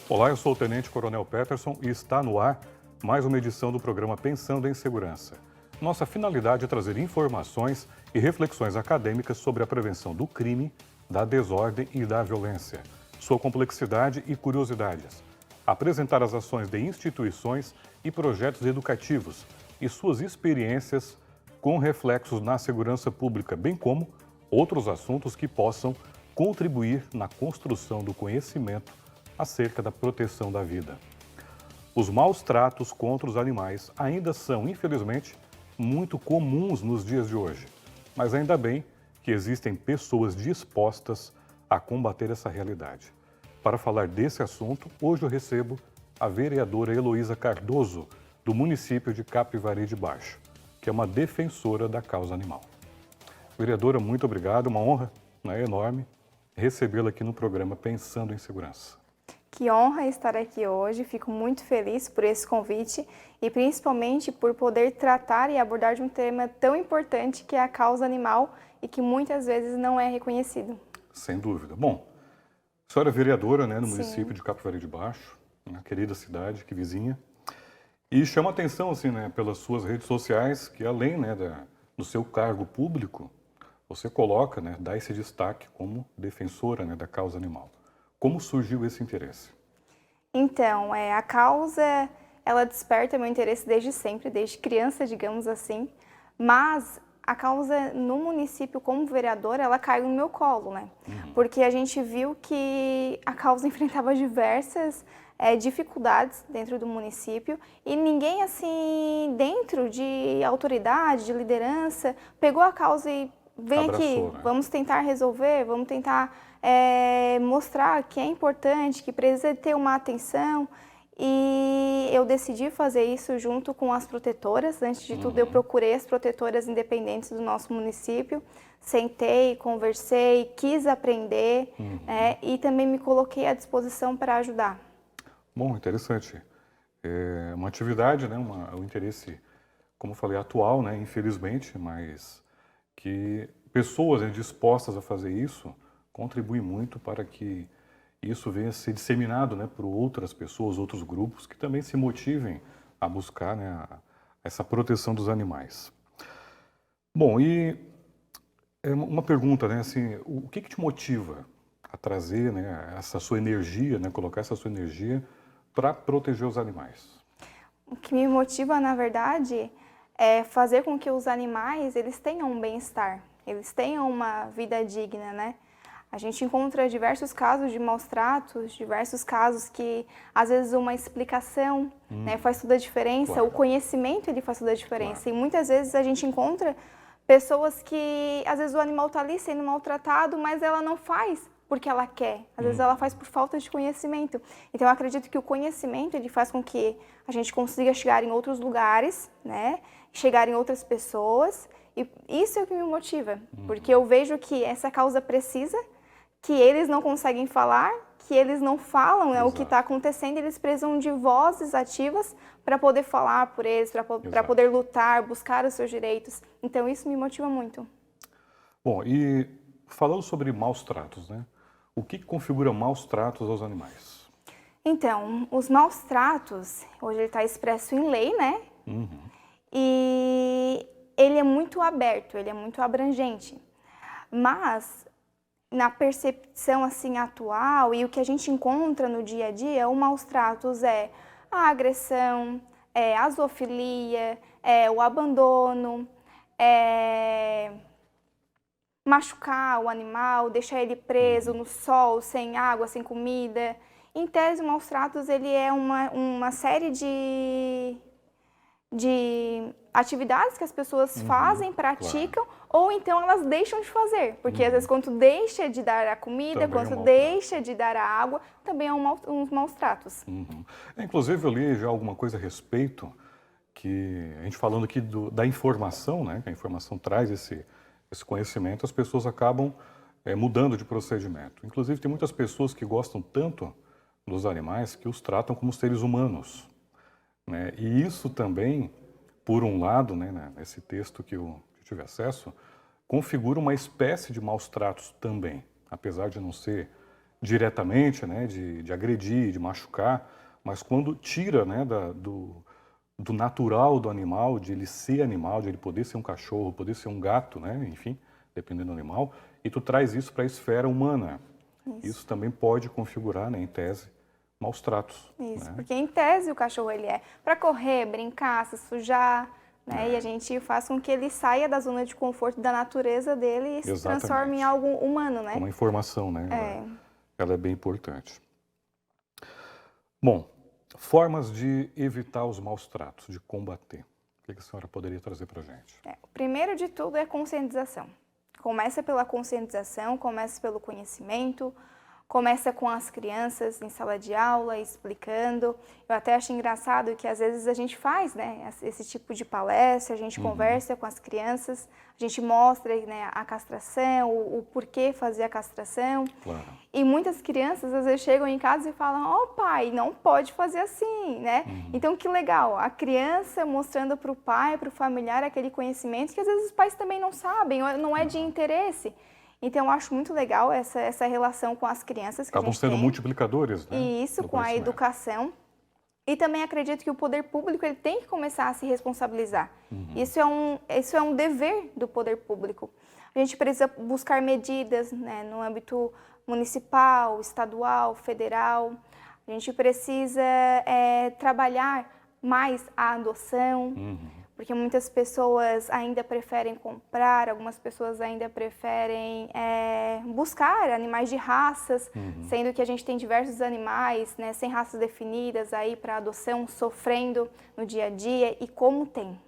Olá, eu sou o Tenente Coronel Peterson e está no ar mais uma edição do programa Pensando em Segurança. Nossa finalidade é trazer informações e reflexões acadêmicas sobre a prevenção do crime, da desordem e da violência, sua complexidade e curiosidades, apresentar as ações de instituições e projetos educativos e suas experiências com reflexos na segurança pública, bem como outros assuntos que possam contribuir na construção do conhecimento acerca da proteção da vida. Os maus tratos contra os animais ainda são, infelizmente, muito comuns nos dias de hoje, mas ainda bem que existem pessoas dispostas a combater essa realidade. Para falar desse assunto, hoje eu recebo a vereadora Heloísa Cardoso, do município de Capivari de Baixo, que é uma defensora da causa animal. Vereadora, muito obrigado, uma honra, né, enorme recebê-la aqui no programa Pensando em Segurança. Que honra estar aqui hoje, fico muito feliz por esse convite e principalmente por poder tratar e abordar de um tema tão importante que é a causa animal e que muitas vezes não é reconhecido. Sem dúvida. Bom, a senhora é vereadora, né, no Sim. município de Capivari de Baixo, uma querida cidade, que vizinha, e chama atenção, assim, né, pelas suas redes sociais, que além, né, do seu cargo público, você coloca, né, dá esse destaque como defensora, né, da causa animal. Como surgiu esse interesse? Então, a causa, ela desperta meu interesse desde sempre, desde criança, digamos assim, mas a causa no município como vereadora, ela caiu no meu colo, né? Porque a gente viu que a causa enfrentava diversas dificuldades dentro do município e ninguém, assim, dentro de autoridade, de liderança, pegou a causa e vem aqui, Abraçou, né? vamos tentar resolver, vamos tentar mostrar que é importante, que precisa ter uma atenção. E eu decidi fazer isso junto com as protetoras. Antes de tudo, eu procurei as protetoras independentes do nosso município, sentei, conversei, quis aprender e também me coloquei à disposição para ajudar. Bom, interessante. É uma atividade, né, um interesse, como eu falei, atual, né, infelizmente, mas que pessoas, né, dispostas a fazer isso contribuem muito para que isso venha a ser disseminado, né, por outras pessoas, outros grupos que também se motivem a buscar, né, essa proteção dos animais. Bom, e uma pergunta, né, assim, o que te motiva a trazer, né, essa sua energia, né, colocar essa sua energia para proteger os animais? O que me motiva, na verdade, é fazer com que os animais eles tenham um bem-estar, eles tenham uma vida digna, né? A gente encontra diversos casos de maus tratos, diversos casos que, às vezes, uma explicação faz toda a diferença, Claro. o conhecimento ele faz toda a diferença. Claro. E muitas vezes a gente encontra pessoas que, às vezes, o animal está ali sendo maltratado, mas ela não faz porque ela quer. Às vezes ela faz por falta de conhecimento. Então eu acredito que o conhecimento ele faz com que a gente consiga chegar em outros lugares, né? Chegar em outras pessoas. E isso é o que me motiva, porque eu vejo que essa causa precisa, que eles não conseguem falar, que eles não falam o que está acontecendo, eles precisam de vozes ativas para poder falar por eles, para poder lutar, buscar os seus direitos. Então isso me motiva muito. Bom, e falando sobre maus tratos, né? O que configura maus tratos aos animais? Então, os maus tratos, hoje ele está expresso em lei, né? E ele é muito aberto, ele é muito abrangente. Mas na percepção assim atual e o que a gente encontra no dia a dia, o maus tratos é a agressão, é a zoofilia, é o abandono, é machucar o animal, deixar ele preso no sol, sem água, sem comida. Em tese, o maus tratos ele é uma série de atividades que as pessoas fazem, praticam, ou então elas deixam de fazer. Porque às vezes quando tu deixa de dar a comida, Também quando é um tu mau deixa de dar a água, também é uns maus tratos. Inclusive, eu li já alguma coisa a respeito, que a gente falando aqui da informação, né? Que a informação traz esse conhecimento, as pessoas acabam mudando de procedimento. Inclusive, tem muitas pessoas que gostam tanto dos animais que os tratam como seres humanos, né? E isso também, por um lado, né, nesse texto que eu tive acesso, configura uma espécie de maus tratos também, apesar de não ser diretamente, né, de agredir, de machucar, mas quando tira, né, do natural do animal, de ele ser animal, de ele poder ser um cachorro, poder ser um gato, né, enfim, dependendo do animal, e tu traz isso para a esfera humana. Isso também pode configurar, né, em tese, maus tratos. Isso, Né? porque em tese o cachorro ele é para correr, brincar, se sujar, né? E a gente faz com que ele saia da zona de conforto da natureza dele e se transforme em algo humano, né? Uma informação, né? Ela é bem importante. Bom, formas de evitar os maus tratos, de combater. O que a senhora poderia trazer para a gente? O primeiro de tudo é conscientização. Começa pela conscientização, começa pelo conhecimento, começa com as crianças em sala de aula, explicando. Eu até acho engraçado que às vezes a gente faz, né, esse tipo de palestra, a gente conversa com as crianças, a gente mostra, né, a castração, o porquê fazer a castração. Claro. E muitas crianças às vezes chegam em casa e falam, pai, não pode fazer assim, né? Então que legal, a criança mostrando para o pai, para o familiar aquele conhecimento que às vezes os pais também não sabem, não é de interesse. Então, eu acho muito legal essa relação com as crianças que Acabam a gente sendo tem. multiplicadores, né? E isso, com a educação. E também acredito que o poder público ele tem que começar a se responsabilizar. Isso é um dever do poder público. A gente precisa buscar medidas, né, no âmbito municipal, estadual, federal. A gente precisa trabalhar mais a adoção. Porque muitas pessoas ainda preferem comprar, algumas pessoas ainda preferem buscar animais de raças, sendo que a gente tem diversos animais, né, sem raças definidas aí para adoção, sofrendo no dia a dia e como tem.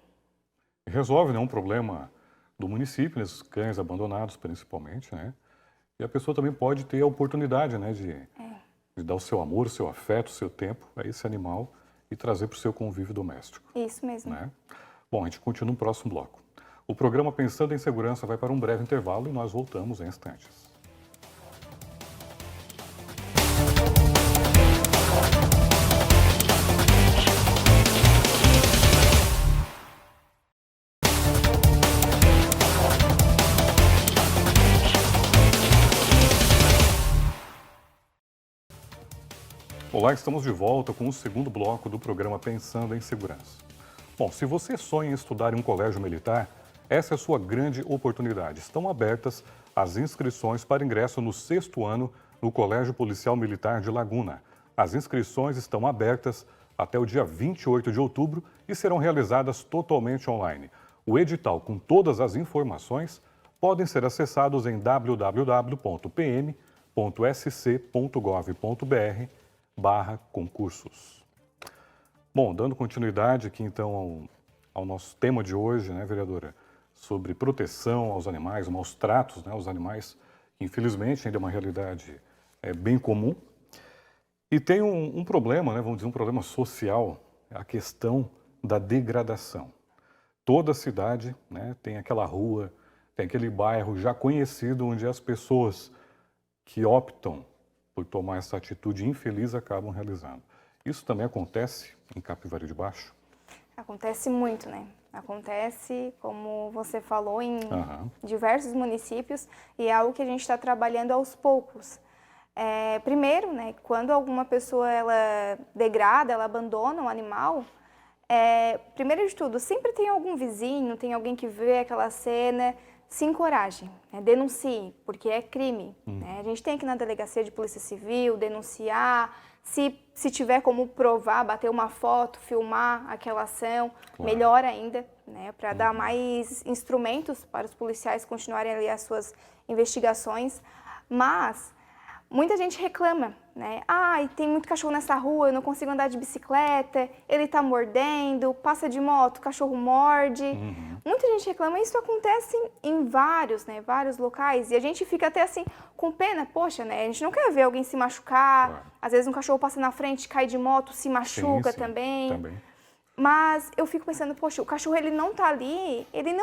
Resolve, né, um problema do município, nesses cães abandonados principalmente, né? E a pessoa também pode ter a oportunidade, né, de dar o seu amor, o seu afeto, o seu tempo a esse animal e trazer para o seu convívio doméstico. Isso mesmo. Né? Bom, a gente continua no próximo bloco. O programa Pensando em Segurança vai para um breve intervalo e nós voltamos em instantes. Olá, estamos de volta com o segundo bloco do programa Pensando em Segurança. Bom, se você sonha em estudar em um colégio militar, essa é a sua grande oportunidade. Estão abertas as inscrições para ingresso no 6º ano no Colégio Policial Militar de Laguna. As inscrições estão abertas até o dia 28 de outubro e serão realizadas totalmente online. O edital com todas as informações podem ser acessados em www.pm.sc.gov.br/concursos. Bom, dando continuidade aqui então ao nosso tema de hoje, né, vereadora, sobre proteção aos animais, maus tratos, né, aos animais, que infelizmente ainda é uma realidade bem comum. E tem um problema, né, vamos dizer, um problema social, a questão da degradação. Toda cidade, né, tem aquela rua, tem aquele bairro já conhecido onde as pessoas que optam por tomar essa atitude infeliz acabam realizando. Isso também acontece em Capivari de Baixo? Acontece muito, né? Acontece, como você falou, em diversos municípios e é algo que a gente está trabalhando aos poucos. Primeiro, né, quando alguma pessoa ela degrada, ela abandona um animal, primeiro de tudo, sempre tem algum vizinho, tem alguém que vê aquela cena, se encoraje, né, denuncie, porque é crime. Né? A gente tem que ir na delegacia de polícia civil, denunciar, se tiver como provar, bater uma foto, filmar aquela ação, melhor ainda, né, para dar mais instrumentos para os policiais continuarem ali as suas investigações. Mas muita gente reclama, né? Tem muito cachorro nessa rua, eu não consigo andar de bicicleta, ele está mordendo, passa de moto, o cachorro morde. Muita gente reclama, isso acontece em vários locais, e a gente fica até assim, com pena, poxa, né? A gente não quer ver alguém se machucar, às vezes um cachorro passa na frente, cai de moto, se machuca também. Mas eu fico pensando, poxa, o cachorro ele não está ali, ele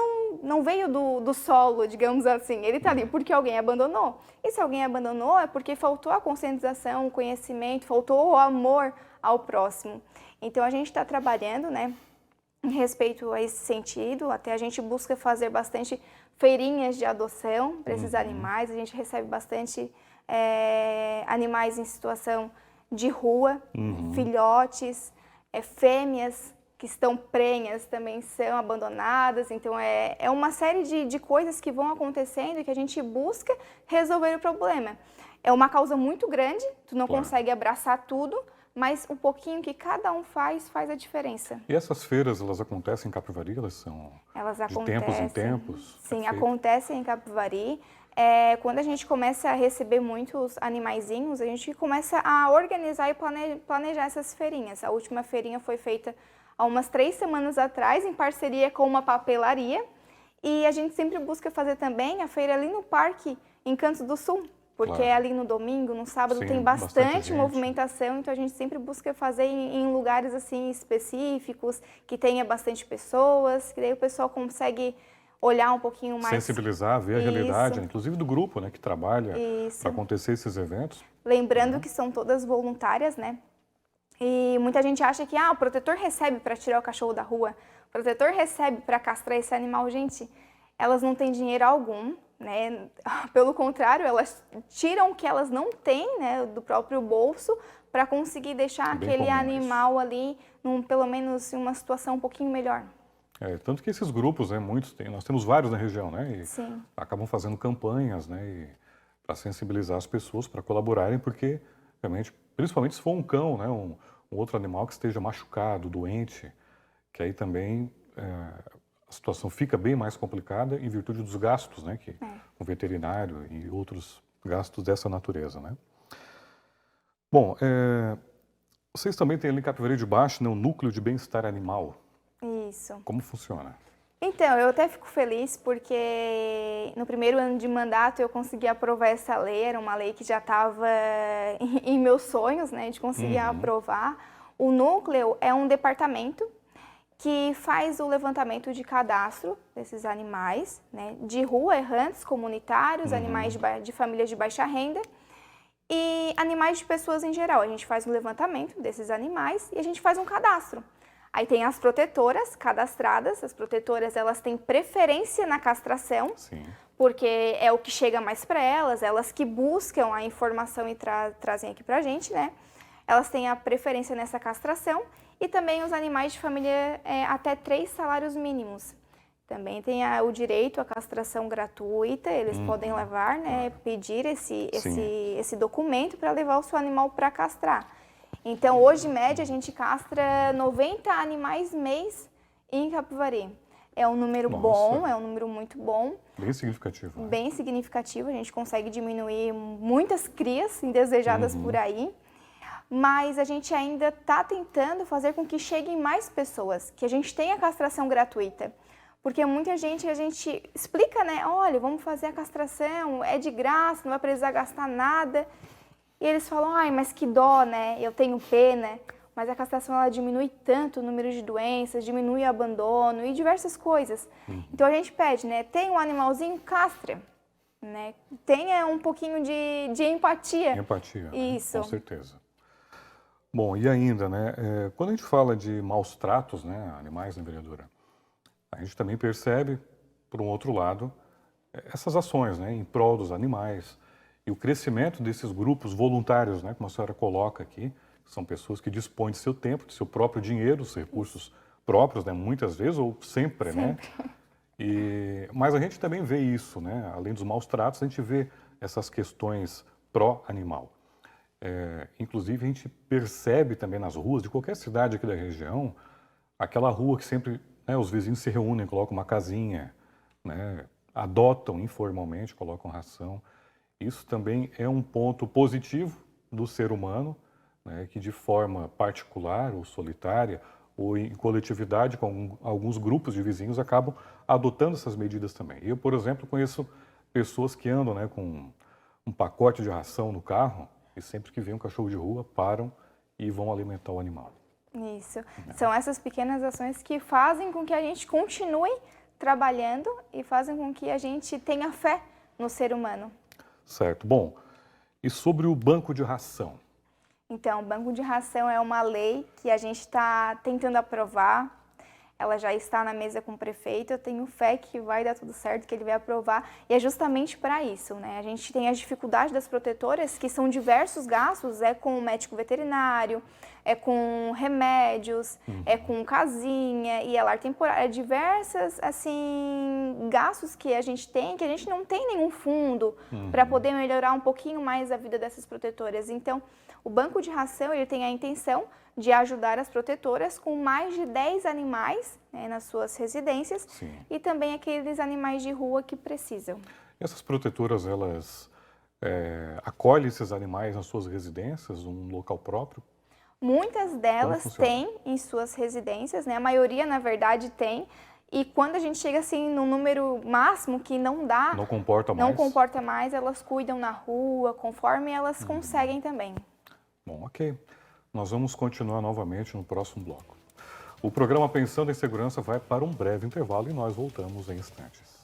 não veio do solo, digamos assim, ele está ali porque alguém abandonou. E se alguém abandonou é porque faltou a conscientização, o conhecimento, faltou o amor ao próximo. Então a gente está trabalhando, né, em respeito a esse sentido, até a gente busca fazer bastante feirinhas de adoção para esses animais, a gente recebe bastante animais em situação de rua, filhotes, fêmeas que estão prenhas também são abandonadas. Então, é uma série de coisas que vão acontecendo e que a gente busca resolver o problema. É uma causa muito grande, tu não consegue abraçar tudo, mas o pouquinho que cada um faz a diferença. E essas feiras, elas acontecem em Capivari? Elas são de tempos em tempos? Sim, acontecem em Capivari. Quando a gente começa a receber muitos animaizinhos, a gente começa a organizar e planejar essas feirinhas. A última feirinha foi feita há umas 3 semanas atrás, em parceria com uma papelaria. E a gente sempre busca fazer também a feira ali no Parque Encantos do Sul, porque ali no domingo, no sábado, tem bastante movimentação, então a gente sempre busca fazer em lugares assim específicos, que tenha bastante pessoas, que daí o pessoal consegue olhar um pouquinho mais. Sensibilizar, ver a realidade, inclusive do grupo, né, que trabalha para acontecer esses eventos. Lembrando que são todas voluntárias, né? E muita gente acha que o protetor recebe para tirar o cachorro da rua, o protetor recebe para castrar esse animal. Gente, elas não têm dinheiro algum, né? Pelo contrário, elas tiram o que elas não têm, né, do próprio bolso para conseguir deixar aquele animal ali, pelo menos em uma situação um pouquinho melhor. Tanto que esses grupos, né, nós temos vários na região, né, e Sim. acabam fazendo campanhas, né, para sensibilizar as pessoas para colaborarem, porque realmente, principalmente se for um cão, né, um outro animal que esteja machucado, doente, que aí também a situação fica bem mais complicada em virtude dos gastos, né, que o veterinário e outros gastos dessa natureza, né. Bom, vocês também têm ali em Capivari de Baixo, né, um núcleo de bem-estar animal. Isso. Como funciona? Então, eu até fico feliz porque no primeiro ano de mandato eu consegui aprovar essa lei, era uma lei que já estava em meus sonhos, né, de conseguir aprovar. O núcleo é um departamento que faz o levantamento de cadastro desses animais, né, de rua, errantes, comunitários, animais de famílias de baixa renda e animais de pessoas em geral. A gente faz um levantamento desses animais e a gente faz um cadastro. Aí tem as protetoras cadastradas, as protetoras elas têm preferência na castração, porque é o que chega mais para elas, elas que buscam a informação e trazem aqui para a gente, né? Elas têm a preferência nessa castração e também os animais de família até 3 salários mínimos. Também tem o direito à castração gratuita, eles podem levar, né, pedir esse documento para levar o seu animal para castrar. Então, hoje, em média, a gente castra 90 animais mês em Capivari. É um número bom, é um número muito bom. Bem significativo. Né? Bem significativo, a gente consegue diminuir muitas crias indesejadas por aí. Mas a gente ainda está tentando fazer com que cheguem mais pessoas, que a gente tenha castração gratuita. Porque muita gente, a gente explica, né? Olha, vamos fazer a castração, é de graça, não vai precisar gastar nada. E eles falam, ai, mas que dó, né? Eu tenho pena. Mas a castração, ela diminui tanto o número de doenças, diminui o abandono e diversas coisas. Então a gente pede, né? Tem um animalzinho, castra. Né? Tenha um pouquinho de empatia. Empatia, isso. Né? Com certeza. Bom, e ainda, né? Quando a gente fala de maus tratos, né? Animais, né, vereadora? A gente também percebe, por um outro lado, essas ações, né? Em prol dos animais. E o crescimento desses grupos voluntários, né, como a senhora coloca aqui, são pessoas que dispõem de seu tempo, de seu próprio dinheiro, dos recursos próprios, né, muitas vezes ou sempre, né? Mas a gente também vê isso, né? Além dos maus tratos, a gente vê essas questões pró-animal. Inclusive, a gente percebe também nas ruas de qualquer cidade aqui da região, aquela rua que sempre, né, os vizinhos se reúnem, colocam uma casinha, né, adotam informalmente, colocam ração. Isso também é um ponto positivo do ser humano, né, que de forma particular ou solitária ou em coletividade com alguns grupos de vizinhos acabam adotando essas medidas também. Eu, por exemplo, conheço pessoas que andam, né, com um pacote de ração no carro e sempre que vem um cachorro de rua param e vão alimentar o animal. Isso. São essas pequenas ações que fazem com que a gente continue trabalhando e fazem com que a gente tenha fé no ser humano. Certo. Bom, e sobre o banco de ração? Então, o banco de ração é uma lei que a gente está tentando aprovar. ela já está na mesa com o prefeito, eu tenho fé que vai dar tudo certo, que ele vai aprovar, e é justamente para isso, né? A gente tem as dificuldades das protetoras, que são diversos gastos, é com o médico veterinário, é com remédios, é com casinha e é lar temporário, é diversas, assim, gastos que a gente tem, que a gente não tem nenhum fundo para poder melhorar um pouquinho mais a vida dessas protetoras. Então, o banco de ração, ele tem a intenção de ajudar as protetoras com mais de 10 animais, né, nas suas residências. Sim. E também aqueles animais de rua que precisam. Essas protetoras, elas acolhem esses animais nas suas residências, um local próprio? Muitas delas têm em suas residências, né? A maioria, na verdade, tem. E quando a gente chega assim no número máximo que não dá, não comporta mais, elas cuidam na rua, conforme elas conseguem também. Bom, ok. Nós vamos continuar novamente no próximo bloco. O programa Pensando em Segurança vai para um breve intervalo e nós voltamos em instantes.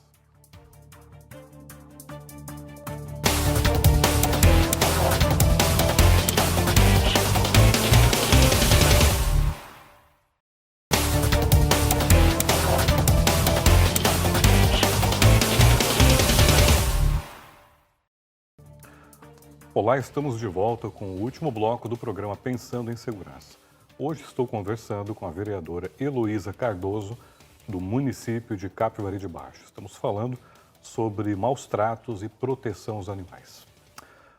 Olá, estamos de volta com o último bloco do programa Pensando em Segurança. Hoje estou conversando com a vereadora Heloísa Cardoso, do município de Capivari de Baixo. Estamos falando sobre maus tratos e proteção aos animais.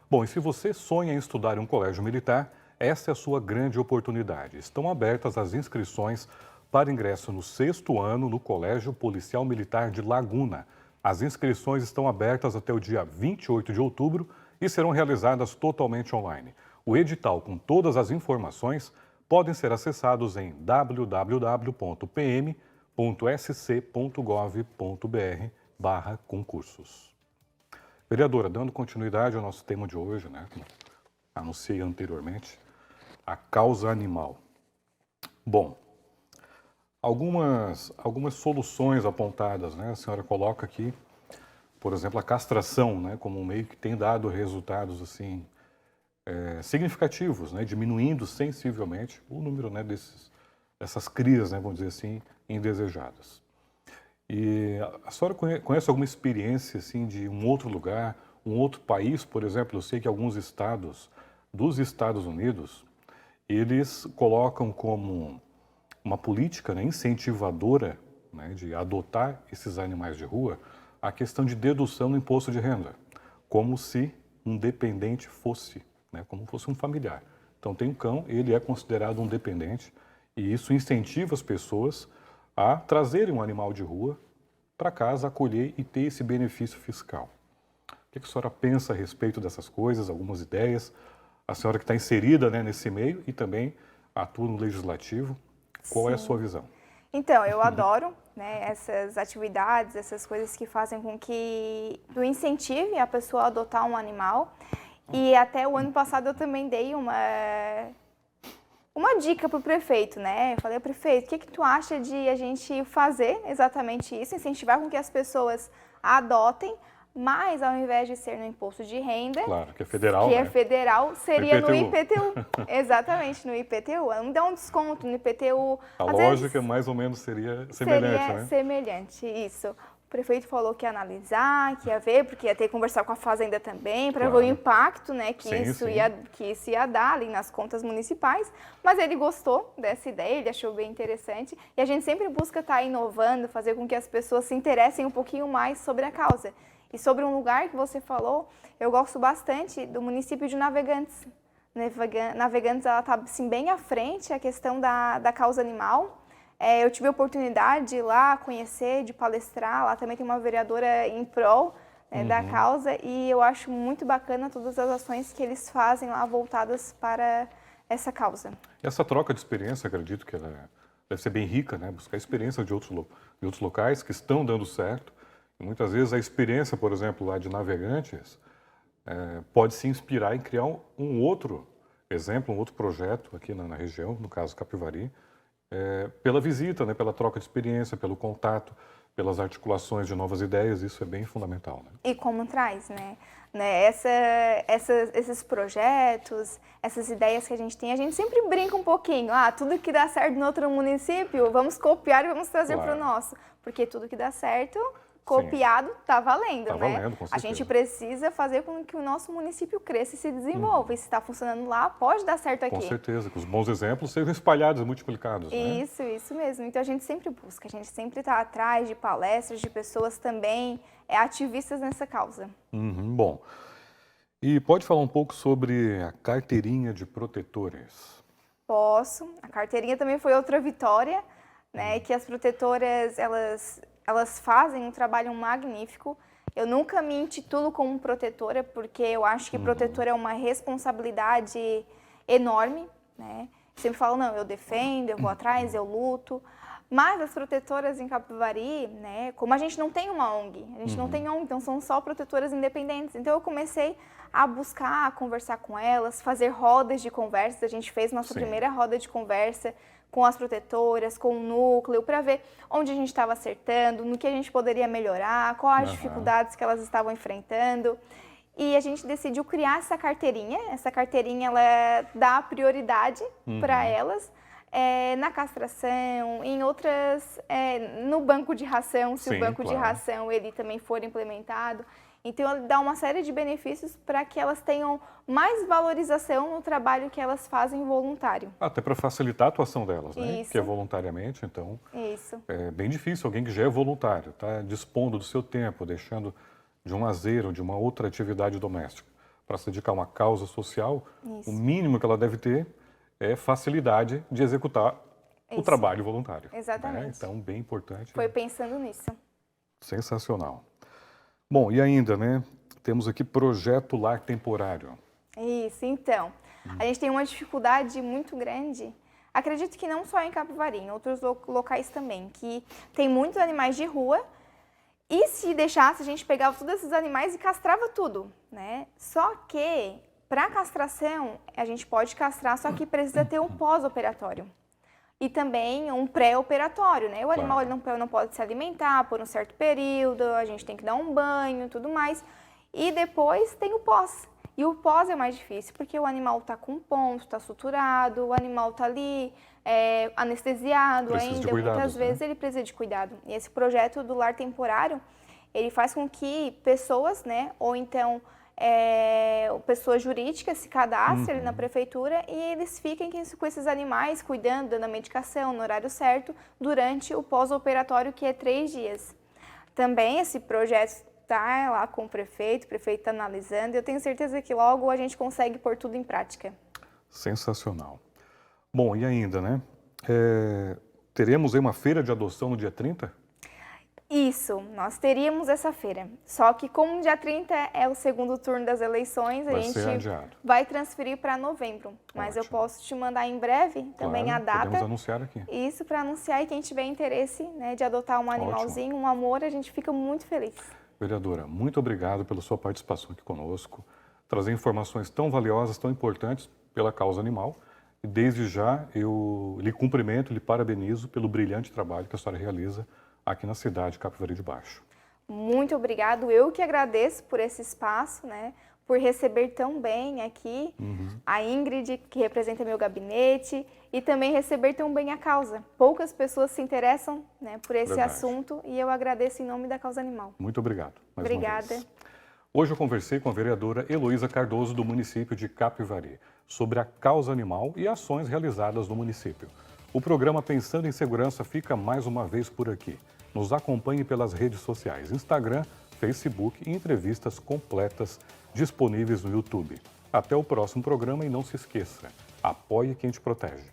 Bom, e se você sonha em estudar em um colégio militar, essa é a sua grande oportunidade. Estão abertas as inscrições para ingresso no 6º ano no Colégio Policial Militar de Laguna. As inscrições estão abertas até o dia 28 de outubro e serão realizadas totalmente online. O edital com todas as informações podem ser acessados em www.pm.sc.gov.br/concursos. Vereadora, dando continuidade ao nosso tema de hoje, né, como anunciei anteriormente, a causa animal. Bom, algumas soluções apontadas, né, a senhora coloca aqui, por exemplo, a castração, né, como um meio que tem dado resultados assim, significativos, né, diminuindo sensivelmente o número, né, dessas crias, né, vamos dizer assim, indesejadas. E a senhora conhece alguma experiência assim, de um outro lugar, um outro país, por exemplo? Eu sei que alguns estados dos Estados Unidos, eles colocam como uma política, né, incentivadora, né, de adotar esses animais de rua, a questão de dedução do imposto de renda, como se um dependente fosse, né, como fosse um familiar. Então tem um cão, ele é considerado um dependente e isso incentiva as pessoas a trazerem um animal de rua para casa, acolher e ter esse benefício fiscal. O que a senhora pensa a respeito dessas coisas, algumas ideias? A senhora que está inserida, né, nesse meio e também atua no legislativo, qual é a sua visão? Então, eu adoro, né, essas atividades, essas coisas que fazem com que tu incentive a pessoa a adotar um animal. E até o ano passado eu também dei uma dica para o prefeito, né? Eu falei, prefeito, o que tu acha de a gente fazer exatamente isso, incentivar com que as pessoas adotem, mas ao invés de ser no imposto de renda, claro, que é federal, que né? é federal, seria IPTU. no IPTU. Exatamente, no IPTU. Não dá um desconto no IPTU. A lógica mais ou menos seria semelhante, né? Semelhante, isso. O prefeito falou que ia analisar, que ia ver, porque ia ter que conversar com a Fazenda também, para ver o impacto, né, que isso ia dar ali nas contas municipais. Mas ele gostou dessa ideia, ele achou bem interessante. E a gente sempre busca estar inovando, fazer com que as pessoas se interessem um pouquinho mais sobre a causa. E sobre um lugar que você falou, eu gosto bastante do município de Navegantes. Navegantes, ela está assim, bem à frente a questão da causa animal. Eu tive a oportunidade de ir lá conhecer, de palestrar. Lá também tem uma vereadora em prol, né, da causa. E eu acho muito bacana todas as ações que eles fazem lá voltadas para essa causa. Essa troca de experiência, acredito que ela deve ser bem rica, né? Buscar experiência de outros locais que estão dando certo. E muitas vezes a experiência, por exemplo, lá de Navegantes, pode se inspirar em criar um outro exemplo, um outro projeto aqui na região, no caso Capivari, pela visita, né, pela troca de experiência, pelo contato, pelas articulações de novas ideias, isso é bem fundamental, né? E como traz, né? Esses projetos, essas ideias que a gente sempre brinca um pouquinho. Tudo que dá certo no outro município, vamos copiar e vamos trazer para o nosso. Porque tudo que dá certo, copiado, está valendo, Tá né? valendo, com certeza. A gente precisa fazer com que o nosso município cresça e se desenvolva. E se está funcionando lá, pode dar certo aqui. Com certeza, que os bons exemplos sejam espalhados e multiplicados, né? Isso mesmo. Então a gente sempre busca, a gente sempre está atrás de palestras, de pessoas também ativistas nessa causa. Bom, e pode falar um pouco sobre a carteirinha de protetores? Posso. A carteirinha também foi outra vitória, né? Que as protetoras, elas fazem um trabalho magnífico. Eu nunca me intitulo como protetora, porque eu acho que protetora é uma responsabilidade enorme, né? Sempre falo, não, eu defendo, eu vou atrás, eu luto. Mas as protetoras em Capivari, né, como a gente não tem uma ONG, então são só protetoras independentes. Então eu comecei a buscar, a conversar com elas, fazer rodas de conversa. A gente fez nossa primeira roda de conversa com as protetoras, com o núcleo, para ver onde a gente estava acertando, no que a gente poderia melhorar, quais as dificuldades que elas estavam enfrentando. E a gente decidiu criar essa carteirinha. Essa carteirinha, ela dá prioridade para elas na castração, em outras, no banco de ração, se o banco de ração ele também for implementado. Então, ele dá uma série de benefícios para que elas tenham mais valorização no trabalho que elas fazem voluntário. Até para facilitar a atuação delas, né? Isso. Que é voluntariamente, então Isso. é bem difícil alguém que já é voluntário, está dispondo do seu tempo, deixando de um lazer ou de uma outra atividade doméstica para se dedicar a uma causa social. Isso. O mínimo que ela deve ter é facilidade de executar o trabalho voluntário. Exatamente. Né? Então, bem importante. Foi pensando nisso. Sensacional. Bom, e ainda, né? Temos aqui projeto lar temporário. Isso, então. A gente tem uma dificuldade muito grande. Acredito que não só em Capivari, em outros locais também, que tem muitos animais de rua. E se deixasse, a gente pegava todos esses animais e castrava tudo, né? Só que, para castração, a gente pode castrar, só que precisa ter um pós-operatório. E também um pré-operatório, né? O animal ele não pode se alimentar por um certo período, a gente tem que dar um banho, tudo mais. E depois tem o pós. E o pós é mais difícil, porque o animal está com ponto, está suturado, o animal está ali anestesiado Precisa de ainda, cuidados, muitas vezes ele precisa de cuidado. E esse projeto do lar temporário, ele faz com que pessoas, né, ou então pessoas jurídicas se cadastrem ali na prefeitura e eles fiquem com esses animais, cuidando, dando a medicação no horário certo, durante o pós-operatório, que é 3 dias. Também esse projeto está lá com o prefeito está analisando, e eu tenho certeza que logo a gente consegue pôr tudo em prática. Sensacional. Bom, e ainda, né? Teremos aí uma feira de adoção no dia 30? Isso, nós teríamos essa feira. Só que como dia 30 é o segundo turno das eleições, a gente vai transferir para novembro. Mas eu posso te mandar em breve também a data. Podemos anunciar aqui. Isso, para anunciar, e quem tiver interesse, né, de adotar um animalzinho, um amor, a gente fica muito feliz. Vereadora, muito obrigado pela sua participação aqui conosco, trazer informações tão valiosas, tão importantes pela causa animal. E desde já eu lhe cumprimento, lhe parabenizo pelo brilhante trabalho que a senhora realiza aqui na cidade de Capivari de Baixo. Muito obrigado. Eu que agradeço por esse espaço, né? Por receber tão bem aqui a Ingrid, que representa meu gabinete, e também receber tão bem a causa. Poucas pessoas se interessam, né, por esse assunto, e eu agradeço em nome da causa animal. Muito obrigado. Obrigada. Hoje eu conversei com a vereadora Heloísa Cardoso, do município de Capivari, sobre a causa animal e ações realizadas no município. O programa Pensando em Segurança fica mais uma vez por aqui. Nos acompanhe pelas redes sociais, Instagram, Facebook e entrevistas completas disponíveis no YouTube. Até o próximo programa e não se esqueça, apoie quem te protege.